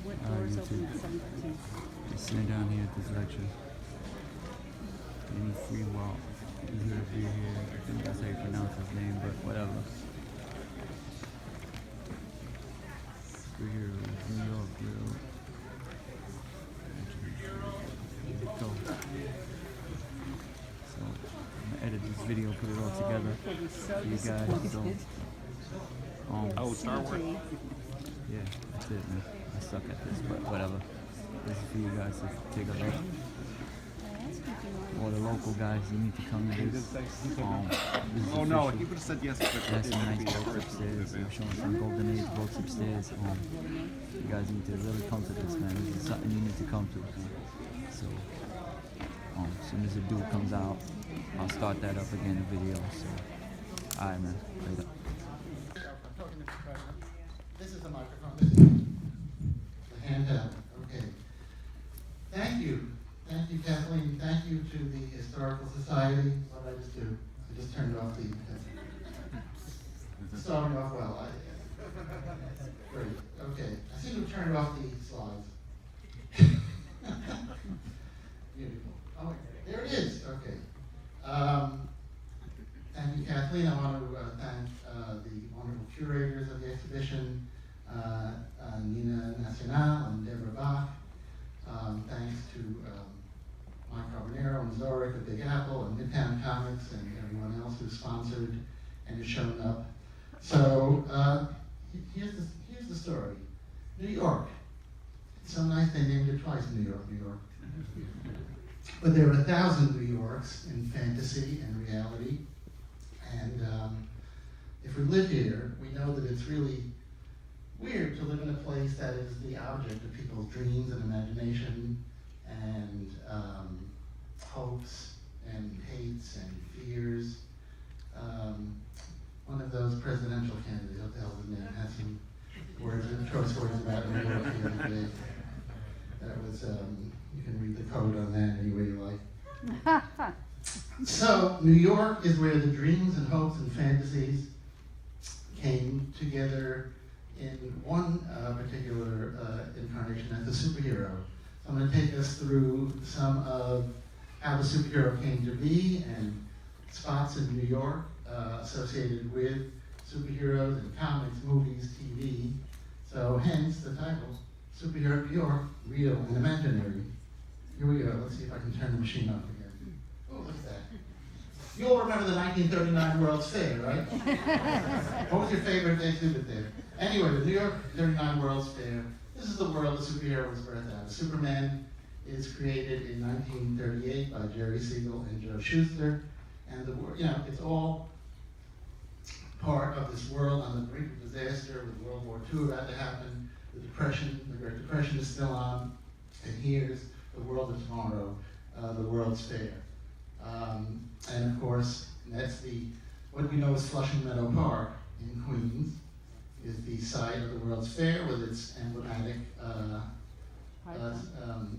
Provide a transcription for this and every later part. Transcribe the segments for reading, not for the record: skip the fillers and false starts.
What doors open at 7:15? Just sitting down here at this lecture. Any free walk. He's gonna be here. I think that's how you pronounce his name, but whatever. Superheroes, New York, girl. Here we go. So I'm gonna edit this video, put it all together for you guys. So, Star Wars. yeah, that's it, man. I suck at this, but whatever. This is for you guys to take a look. All the local guys, you need to come to this. This is Oh no, he would have said yes. There's some nice boats upstairs. We're showing some golden age boats upstairs. You guys need to really come to this, man. This is something you need to come to. So, as soon as the dude comes out, I'll start that up again, the video. So, alright, man. Later. This is the microphone. This is the handheld. Okay. Thank you. Thank you, Kathleen. Thank you to the Historical Society. What did I just do? I just turned off the... Starting off well. Great. Okay. I seem to have turned off the slides. Beautiful. Oh, there it is. Okay. Thank you, Kathleen. I want to thank the wonderful curators of the exhibition, Nina Nacional and Deborah Bach. Thanks to Mike Carbonero and Zurich of Big Apple and Midtown Comics and everyone else who sponsored and has shown up. So here's the story. New York. It's so nice they named it twice, New York, New York. But there are 1,000 New Yorks in fantasy and reality. And if we live here, we know that it's really weird to live in a place that is the object of people's dreams and imagination and hopes and hates and fears. One of those presidential candidates, what the hell his name, had some words, choice words about New York the other day. That was, you can read the code on that any way you like. So, New York is where the dreams and hopes and fantasies came together in one particular incarnation as a superhero. So I'm going to take us through some of how the superhero came to be and spots in New York associated with superheroes in comics, movies, TV. So hence the title, Superhero New York, Real and Imaginary. Here we go. Let's see if I can turn the machine off again. Oh, look at that. You all remember the 1939 World's Fair, right? What was your favorite exhibit there? Anyway, the New York 39 World's Fair. This is the world the superhero was birthed out of. Superman is created in 1938 by Jerry Siegel and Joe Shuster, and it's all part of this world on the brink of disaster with World War II about to happen. The Depression, the Great Depression is still on, and here's the world of tomorrow, the World's Fair. And of course, that's what we know as Flushing Meadow Park in Queens, is the site of the World's Fair with its emblematic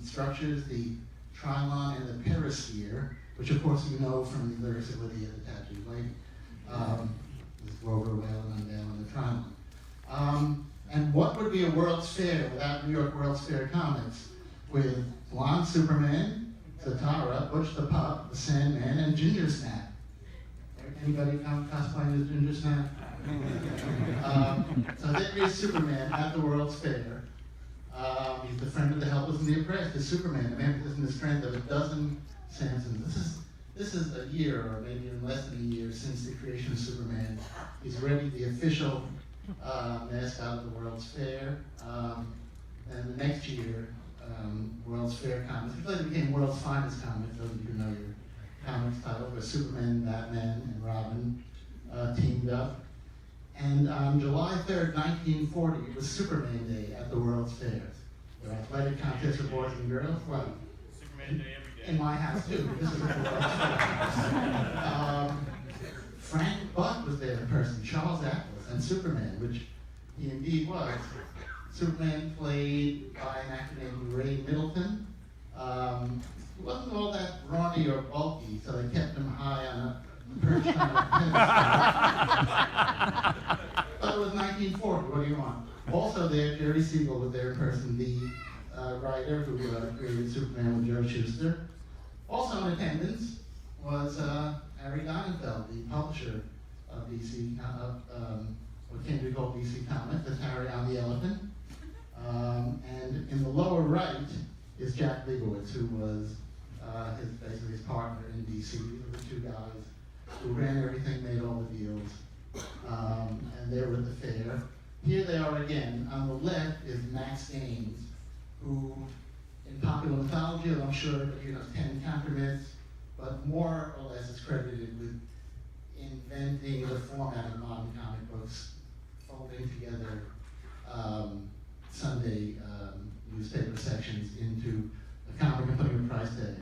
structures, the Trilon and the Perisphere, which of course you know from the versatility of the tattooed lady. This Grover wailing on down on the Trilon. And what would be a World's Fair without New York World's Fair comics with blonde Superman, Zatara, Butch the Pup, the Sandman, and Ginger Snap? Anybody cosplaying as Ginger Snap? So there is Superman at the World's Fair. He's the friend of the helpless and the oppressed. Is Superman, the man who is in the strength of a dozen Samsons. This is a year, or maybe even less than a year, since the creation of Superman. He's already the official mascot of the World's Fair. And the next year, World's Fair Comics, which later became World's Finest Comics, those of you who know your comics title, where Superman, Batman, and Robin teamed up. And on July 3rd, 1940, it was Superman Day at the World's Fair. There were athletic contests for boys and girls. Well, Superman Day every day. in my house too. This is at the World's Fair. Frank Buck was there in person, Charles Atlas, and Superman, which he indeed was. Superman played by an actor named Ray Middleton. He wasn't all that brawny or bulky, so they kept him high on a perch on a pedestal. But it was 1940, what do you want? Also there, Jerry Siegel was there in person, the writer who created Superman with Joe Shuster. Also in attendance was Harry Donenfeld, the publisher of DC, what came to be called DC Comics. That's Harry on the Elephant. And in the lower right is Jack Leibowitz, who was basically his partner in DC. These were the two guys who ran everything, made all the deals, and they were at the fair. Here they are again. On the left is Max Gaines, who in popular mythology, I'm sure, 10 counterfeits, but more or less is credited with inventing the format of modern comic books, folding together Sunday newspaper sections into a comic and putting a price tag.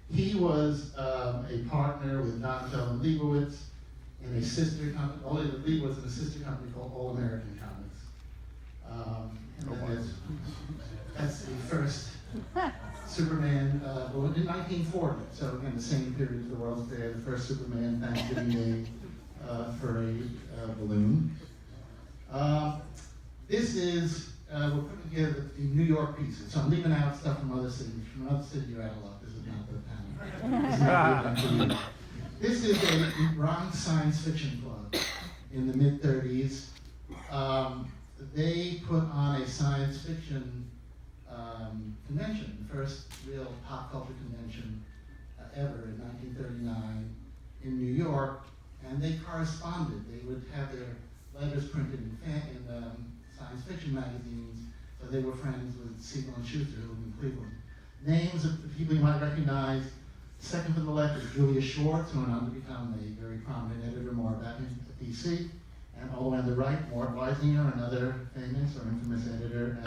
He was a partner with Donenfeld and Leibowitz in a sister company, only the Leibowitz in a sister company called All American Comics. That's the first Superman, in 1940, so again, the same period as the World's Fair, the first Superman Thanksgiving Day parade balloon. This is, we're putting together the New York pieces, so I'm leaving out stuff from other cities. From another city, you're out of luck. This is not the panel. This is not the event. This is a Bronx Science Fiction Club in the mid-30s. They put on a science fiction convention, the first real pop culture convention ever in 1939 in New York, and they corresponded. They would have their letters printed in science fiction magazines, so they were friends with Siegel and Schuster, who lived in Cleveland. Names of the people you might recognize. Second from the left is Julia Schwartz, who went on to become a very prominent editor more back at DC. And all the way on the right, Mort Weisinger, another famous or infamous editor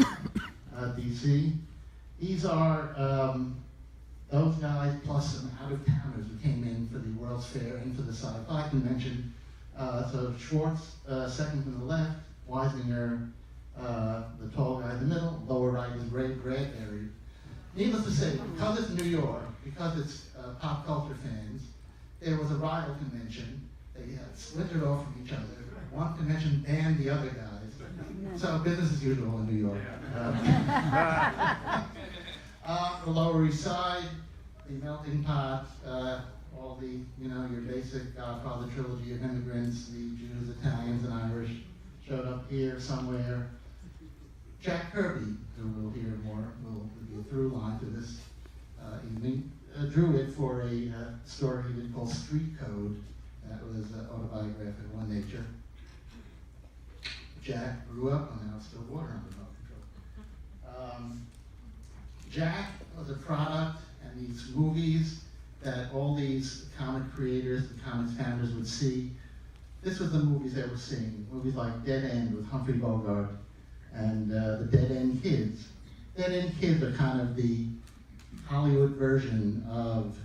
at DC. These are those guys plus some out-of-towners who came in for the World's Fair and for the Sci-Fi Convention. So Schwartz, second from the left, Weisinger, the tall guy in the middle, lower right is Ray Bradbury. Needless to say, because it's New York, because it's pop culture fans, there was a rival convention. They splintered off from each other. One convention banned the other guys. So business as usual in New York. The Lower East Side, the melting pot, all the, your basic Godfather trilogy of immigrants, the Jews, Italians, and Irish showed up here somewhere. Jack Kirby, who we'll hear more, will be a through line to this evening, drew it for a story he did called Street Code. That was autobiographical in nature. Jack grew up on the house still water under control. Jack was a product, and these movies that all these comic creators and comics founders would see, this was the movies they were seeing. Movies like Dead End with Humphrey Bogart and the Dead End Kids. Dead End Kids are kind of the Hollywood version of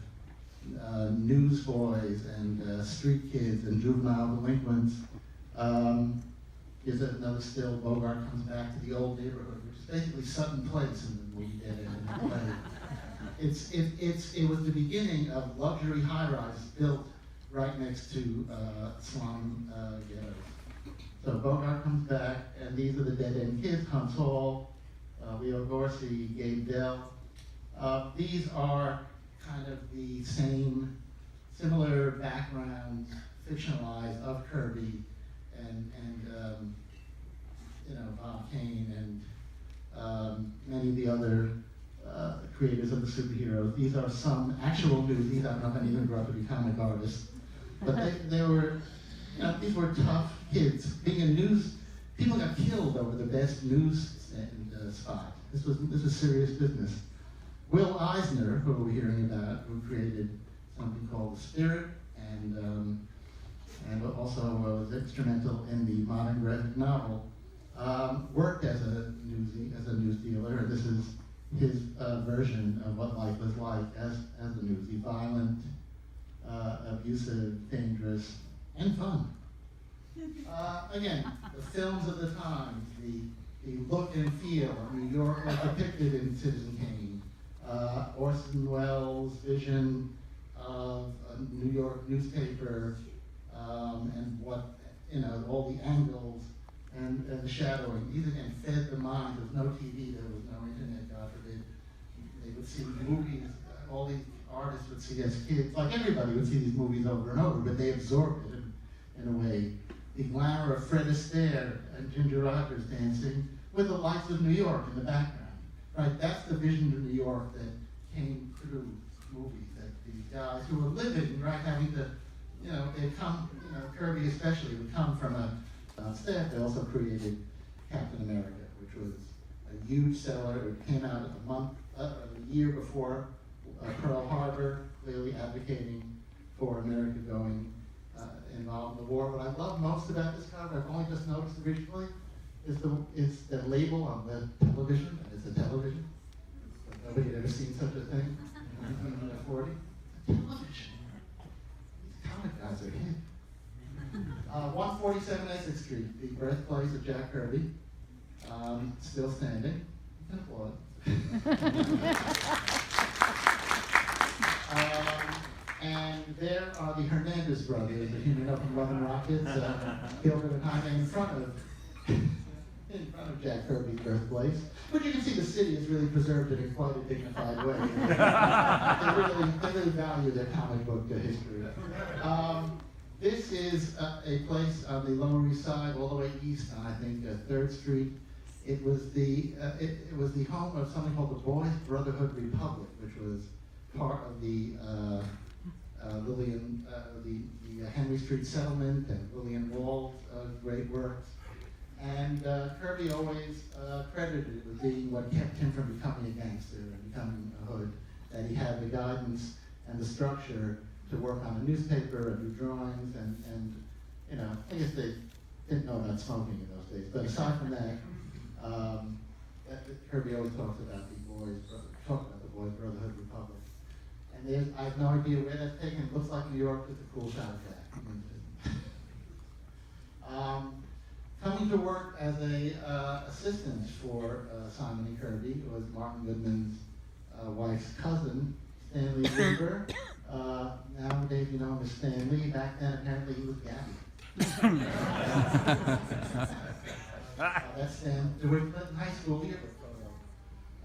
newsboys and street kids and juvenile delinquents. Here's another still. Bogart comes back to the old neighborhood, which is basically Sutton Place in the movie Dead End. It was the beginning of luxury high-rises built right next to slum ghettos. So Bogart comes back, and these are the Dead End Kids: Hunt Hall, Leo Gorcey, Gabe Dell. These are kind of the same, similar backgrounds, fictionalized, of Kirby and Bob Kane and many of the other creators of the superheroes. These are some actual news. These I don't know if any of them grew up to be comic artists, but they were, these were tough kids. Being in news, people got killed over the best news spot. This was serious business. Will Eisner, who we're hearing about, who created something called The Spirit, and also was instrumental in the modern graphic novel, worked as a news dealer. This is his version of what life was like as a newsie: violent, abusive, dangerous, and fun. Again, the films of the time, the look and feel of New York was depicted in Citizen Kane. Orson Welles' vision of a New York newspaper, and what, all the angles and the shadowing. These again fed the mind. There was no TV, there was no internet, God forbid. they would see movies, all these artists would see as kids, like everybody would see these movies over and over, but they absorbed it in a way. The glamour of Fred Astaire and Ginger Rogers dancing with the lights of New York in the background, right? That's the vision of New York that came through movies, that these guys who were living, right, having to, they come, Kirby especially would come from a staff. They also created Captain America, which was a huge seller. It came out a year before Pearl Harbor, clearly advocating for America going involved in the war. What I love most about this cover, I've only just noticed it recently, is the label on the television, and it's a television. Nobody had ever seen such a thing in 1940. Television. These comic guys are hip. 147 Essex Street, the birthplace of Jack Kirby, still standing. You can applaud. And there are the Hernandez brothers, the Human Up and Loving Rockets, Gilbert and Jaime in front of Jack Kirby's birthplace. But you can see the city has really preserved it in quite a dignified way. They really value their comic book history. This is a place on the Lower East Side, all the way east on, I think, 3rd Street. It was the home of something called the Boys Brotherhood Republic, which was part of the Henry Street settlement and Lillian Wall's great works. And Kirby always credited it with being what kept him from becoming a gangster and becoming a hood, that he had the guidance and the structure to work on a newspaper and do drawings and I guess they didn't know about smoking in those days. But aside from that, Kirby always talks about the Boys Brotherhood Republic. And I have no idea where that's taken. It looks like New York with a cool shower jack. Coming to work as a assistant for Simon and Kirby was Martin Goodman's wife's cousin, Stanley Weaver. Nowadays you know him as Stan Lee. Back then apparently he was Gabby. That's Stan DeWitt Clinton High School yearbook photo.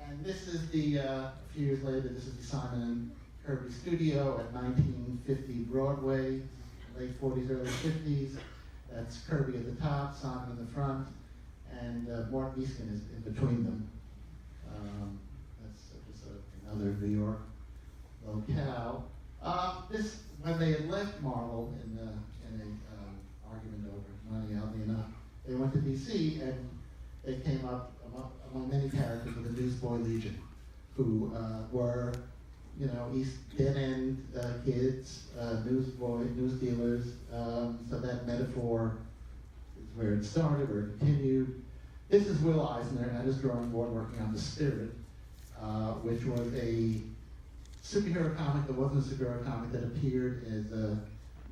And this is a few years later, this is the Simon and Kirby studio at 1950 Broadway, late 40s, early 50s. That's Kirby at the top, Simon in the front, and Mort Beeskin is in between them. That's just another New York locale. When they had left Marvel in an argument over money, oddly enough, they went to DC and they came up among many characters with the Newsboy Legion, who were, East dead-end kids, news dealers. So that metaphor is where it started, where it continued. This is Will Eisner at his drawing board working on The Spirit, which was a superhero comic that wasn't a superhero comic that appeared as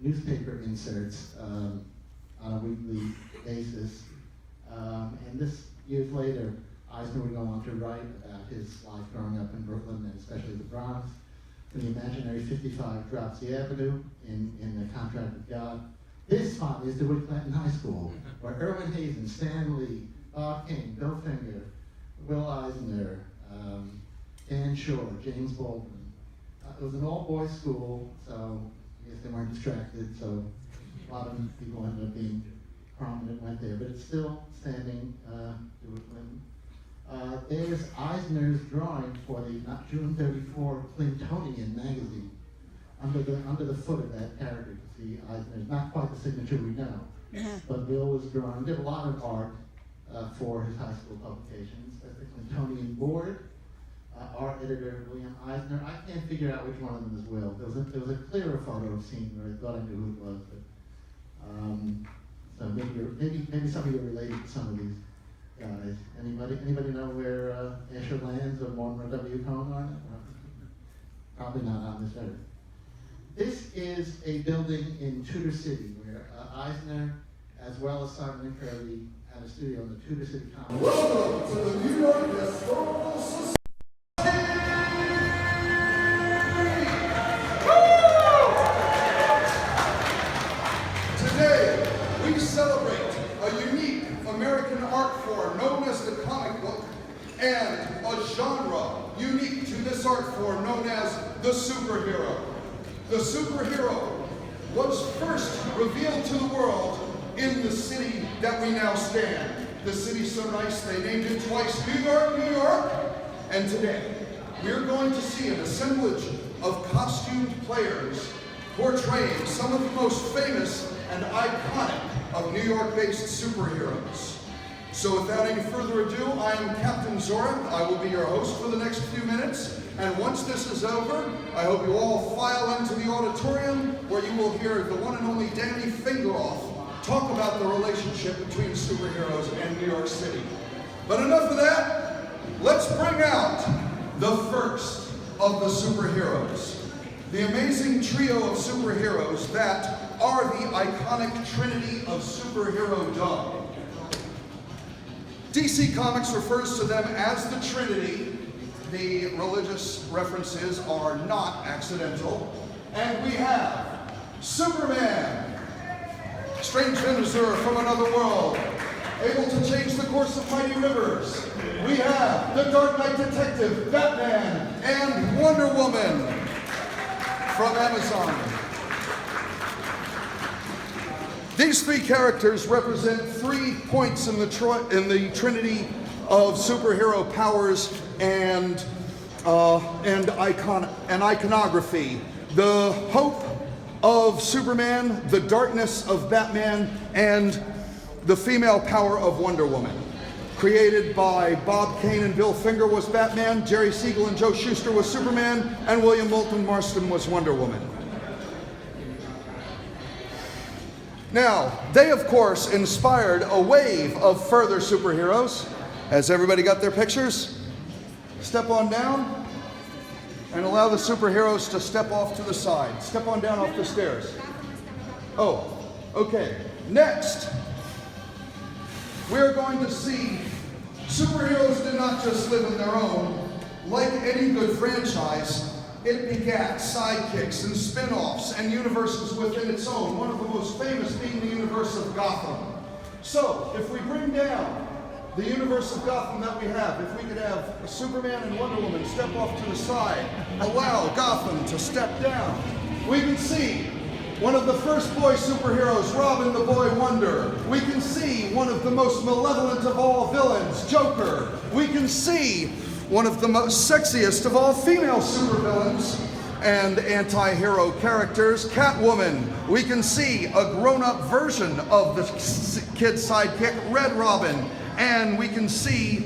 newspaper inserts on a weekly basis. And this, years later, Eisner would go on to write about his life growing up in Brooklyn, and especially the Bronx. The imaginary 55 Dropsy Avenue in The Contract with God. This font is DeWitt Clinton High School, where Irwin Hazen, Stan Lee, Bob King, Bill Finger, Will Eisner, Dan Shore, James Baldwin. It was an all-boys school, so I guess they weren't distracted, so a lot of people ended up being prominent, went there, but it's still standing, DeWitt Clinton. There's Eisner's drawing for the June 34 Clintonian magazine. Under the foot of that character, you see Eisner's, not quite the signature we know, but Bill was drawing, did a lot of art for his high school publications. At the Clintonian board, art editor William Eisner. I can't figure out which one of them is Will. There was a clearer photo of scene where I thought I knew who it was, but so maybe some of you are related to some of these guys. Anybody know where Asher Lands or Mortimer W. Cohn are? Probably not on this earth. This is a building in Tudor City where Eisner, as well as Simon and Kirby, had a studio in the Tudor City Commons. Welcome to the New York Historical Society. Today, we celebrate a unique American art form known as the comic book and a genre unique to this art form known as the superhero. The superhero was first revealed to the world in the city that we now stand. The city's so nice they named it twice, New York, New York. And today, we're going to see an assemblage of costumed players portraying some of the most famous and iconic of New York-based superheroes. So without any further ado, I am Captain Zorak. I will be your host for the next few minutes. And once this is over, I hope you all file into the auditorium where you will hear the one and only Danny Fingeroff talk about the relationship between superheroes and New York City. But enough of that. Let's bring out the first of the superheroes. The amazing trio of superheroes that are the iconic trinity of superhero-dom. DC Comics refers to them as the Trinity. The religious references are not accidental. And we have Superman, strange visitor from another world, able to change the course of mighty rivers. We have the Dark Knight Detective, Batman, and Wonder Woman from Amazon. These three characters represent 3 points in the trinity of superhero powers and iconography. The hope of Superman, the darkness of Batman, and the female power of Wonder Woman. Created by Bob Kane and Bill Finger was Batman, Jerry Siegel and Joe Shuster was Superman, and William Moulton Marston was Wonder Woman. Now, they of course inspired a wave of further superheroes. Has everybody got their pictures? Step on down and allow the superheroes to step off to the side. Step on down off the stairs. Oh, okay. Next, we're going to see superheroes did not just live in their own. Like any good franchise, it begat sidekicks and spin-offs and universes within its own, one of the most famous being the universe of Gotham. So, if we bring down the universe of Gotham that we have, if we could have Superman and Wonder Woman step off to the side, allow Gotham to step down, we can see one of the first boy superheroes, Robin the Boy Wonder. We can see one of the most malevolent of all villains, Joker. We can see one of the most sexiest of all female supervillains and anti-hero characters, Catwoman. We can see a grown-up version of the kid sidekick, Red Robin. And we can see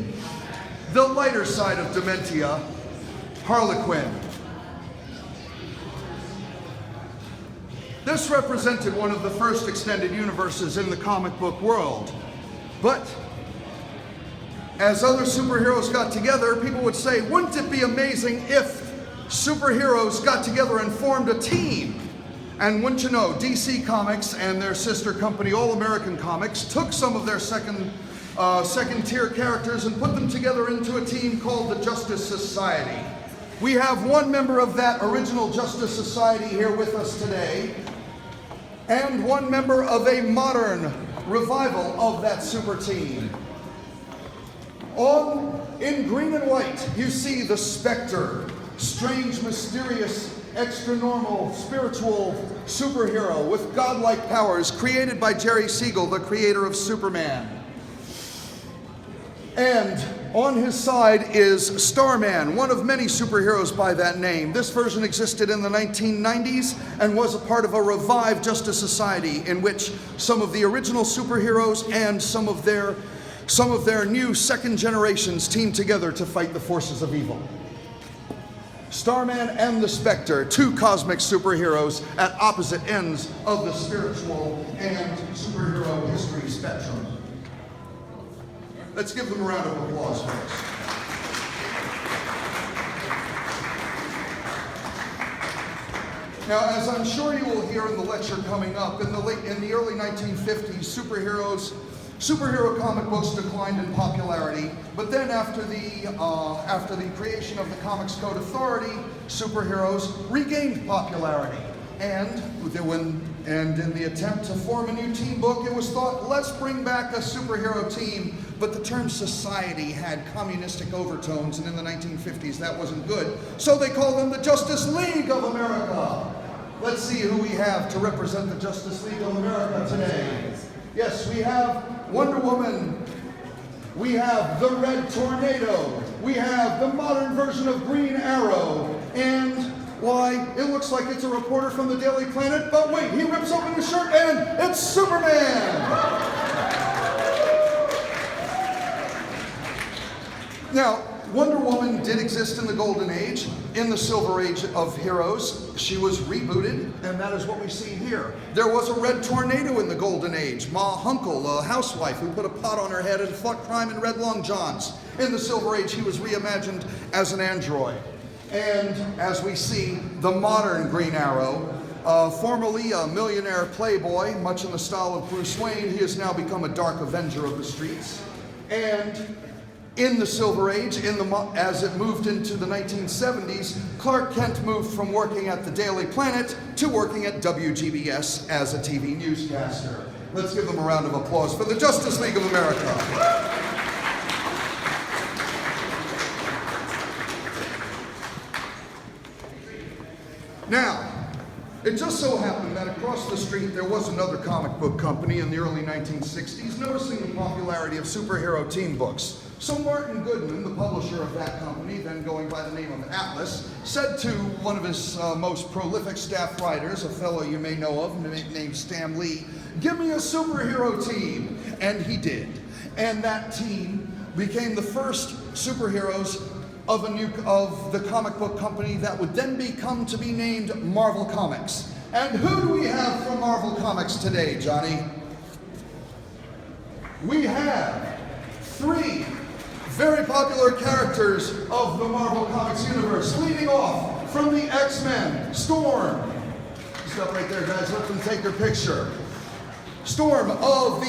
the lighter side of Dementia, Harlequin. This represented one of the first extended universes in the comic book world. But as other superheroes got together, people would say, wouldn't it be amazing if superheroes got together and formed a team? And wouldn't you know, DC Comics and their sister company, All American Comics, took some of their second-tier characters and put them together into a team called the Justice Society. We have one member of that original Justice Society here with us today, and one member of a modern revival of that super team. In green and white, you see the Spectre, strange, mysterious, extra-normal, spiritual superhero with godlike powers created by Jerry Siegel, the creator of Superman. And on his side is Starman, one of many superheroes by that name. This version existed in the 1990s and was a part of a revived Justice Society in which some of the original superheroes and some of their new second generations teamed together to fight the forces of evil. Starman and the Spectre, two cosmic superheroes at opposite ends of the spiritual and superhero history spectrum. Let's give them a round of applause, folks. Now, as I'm sure you will hear in the lecture coming up, in the early 1950s, superhero comic books declined in popularity. But then, after the creation of the Comics Code Authority, superheroes regained popularity. And when And in the attempt to form a new team book, it was thought, let's bring back a superhero team. But the term society had communistic overtones, and in the 1950s that wasn't good. So they called them the Justice League of America. Let's see who we have to represent the Justice League of America today. Yes, we have Wonder Woman. We have the Red Tornado. We have the modern version of Green Arrow. And why, it looks like it's a reporter from the Daily Planet, but wait, he rips open his shirt and it's Superman! Now, Wonder Woman did exist in the Golden Age. In the Silver Age of Heroes, she was rebooted, and that is what we see here. There was a Red Tornado in the Golden Age. Ma Hunkel, a housewife who put a pot on her head and fought crime in red long johns. In the Silver Age, he was reimagined as an android. And as we see, the modern Green Arrow, formerly a millionaire playboy, much in the style of Bruce Wayne, he has now become a dark avenger of the streets. And in the Silver Age, as it moved into the 1970s, Clark Kent moved from working at the Daily Planet to working at WGBS as a TV newscaster. Let's give them a round of applause for the Justice League of America. Now, it just so happened that across the street there was another comic book company in the early 1960s noticing the popularity of superhero team books. So Martin Goodman, the publisher of that company, then going by the name of Atlas, said to one of his most prolific staff writers, a fellow you may know of named Stan Lee, "Give me a superhero team." And he did. And that team became the first superheroes of the comic book company that would then become to be named Marvel Comics. And who do we have from Marvel Comics today, Johnny? We have three very popular characters of the Marvel Comics universe, leading off from the X-Men, Storm. Stop right there, guys, let them take your picture. Storm of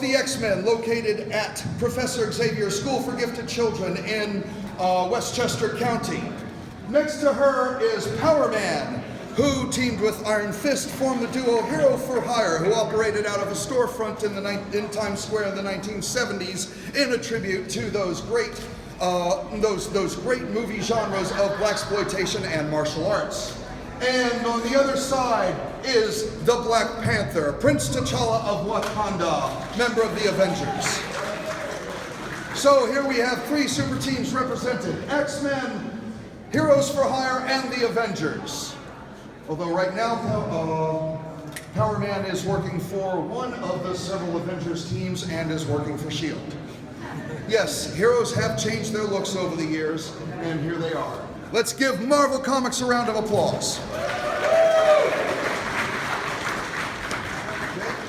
the X-Men, located at Professor Xavier's School for Gifted Children in Westchester County. Next to her is Power Man, who teamed with Iron Fist, formed the duo Hero for Hire, who operated out of a storefront in Times Square in the 1970s in a tribute to those great movie genres of blaxploitation and martial arts. And on the other side is the Black Panther, Prince T'Challa of Wakanda, member of the Avengers. So here we have three super teams represented: X-Men, Heroes for Hire, and the Avengers. Although right now, Power Man is working for one of the several Avengers teams and is working for S.H.I.E.L.D. Yes, heroes have changed their looks over the years, and here they are. Let's give Marvel Comics a round of applause. Okay,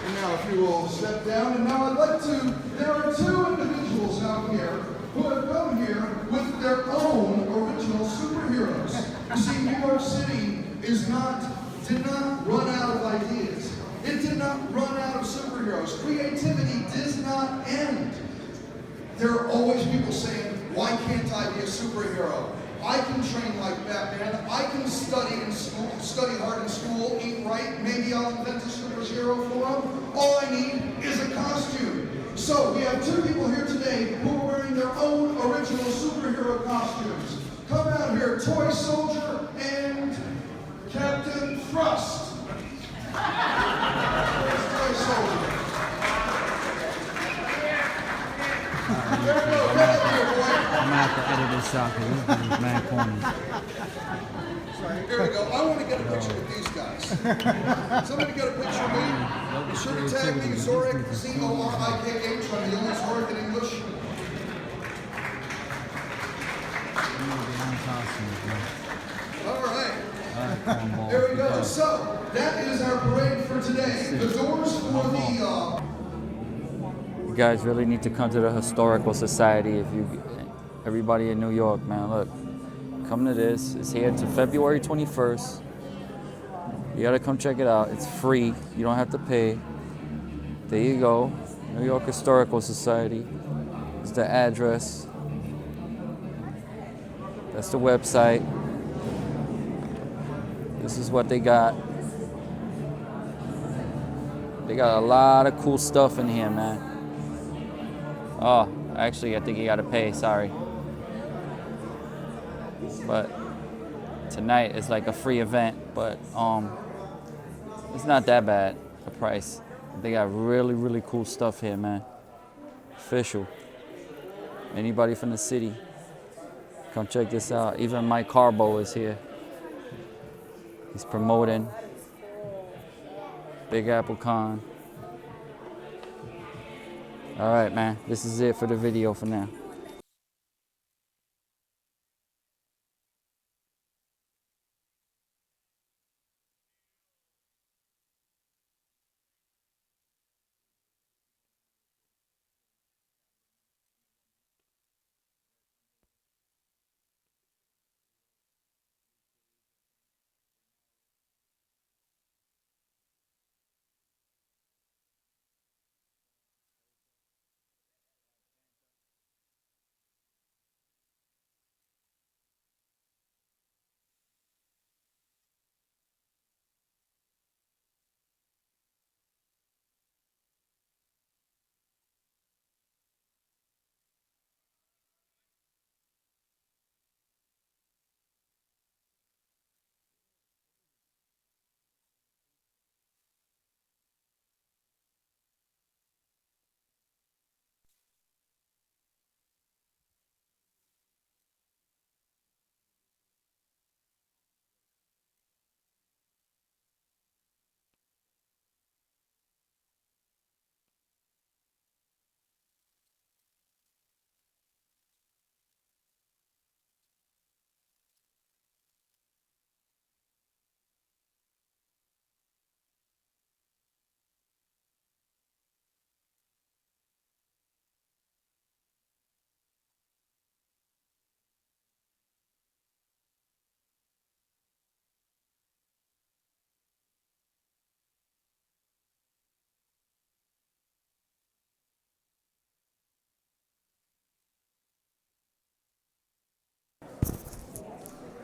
and now if you will step down, and now I'd like to, there are two individuals out here who have come here with their own original superheroes. You see, New York City did not run out of ideas. It did not run out of superheroes. Creativity does not end. There are always people saying, why can't I be a superhero? I can train like Batman. I can study hard in school, eat right. Maybe I'll invent a superhero form. All I need is a costume. So we have two people here today who are wearing their own original superhero costumes. Come out here, Toy Soldier and Captain Thrust. Toy Soldier. There we go, get up here, boy. I'm gonna have to edit this out because this is mad corny. Here we go. I want to get a picture with these guys. Somebody get a picture of me. Be sure to tag me, Zorik, Z-O-R-I-K-H. I'm the only Zorik in English. All right. There we go. So, that is our parade for today. The doors for the... You guys really need to come to the Historical Society everybody in New York, man, look. Come to this. It's here until February 21st. You gotta come check it out. It's free. You don't have to pay. There you go. New York Historical Society. It's the address. That's the website. This is what they got. They got a lot of cool stuff in here, man. Oh, actually, I think you gotta pay. Sorry, but tonight is like a free event. But it's not that bad. The price. They got really cool stuff here, man. Official. Anybody from the city, come check this out. Even Mike Carbo is here. He's promoting Big Apple Con. All right, man. This is it for the video for now.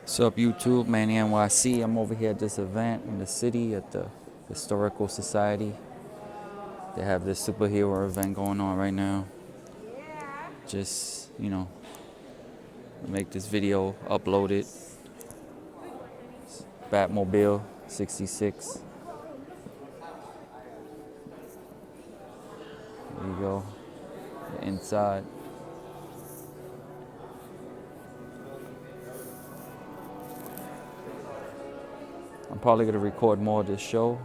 What's up, YouTube? Manny NYC. I'm over here at this event in the city at the Historical Society. They have this superhero event going on right now. Just, make this video, upload it. Batmobile 66. There you go. The inside. I'm probably gonna record more of this show.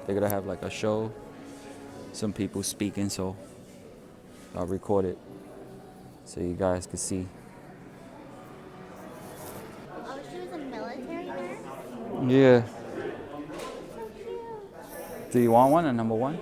They're gonna have like a show, some people speaking, so I'll record it so you guys can see. Oh, she was a military nurse? Yeah. So cute. Do you want one, a number one?